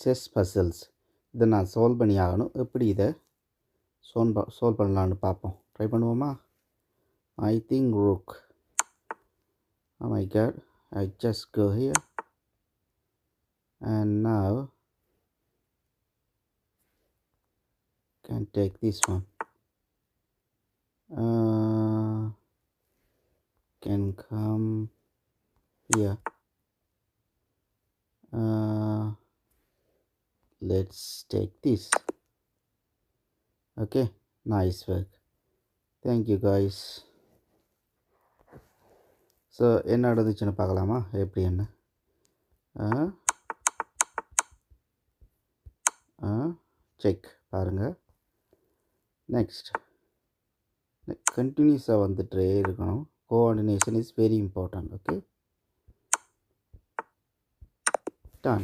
Chess puzzles இதை நான் solve பண்ணி ஆகணும். எப்படி இதை சால்வ் பண்ணலான்னு பார்ப்போம். ட்ரை பண்ணுவோமா? I think rook. Oh my god, I just go here and now can take this one. Can come here. Let's take this. Okay, nice work. Thank you guys. So என்ன நடந்துச்சுன்னு பார்க்கலாமா? எப்படி என்ன check பாருங்கள். Next கண்டினியூஸாக வந்துட்டே இருக்கணும். Coordination is very important. Okay, ton.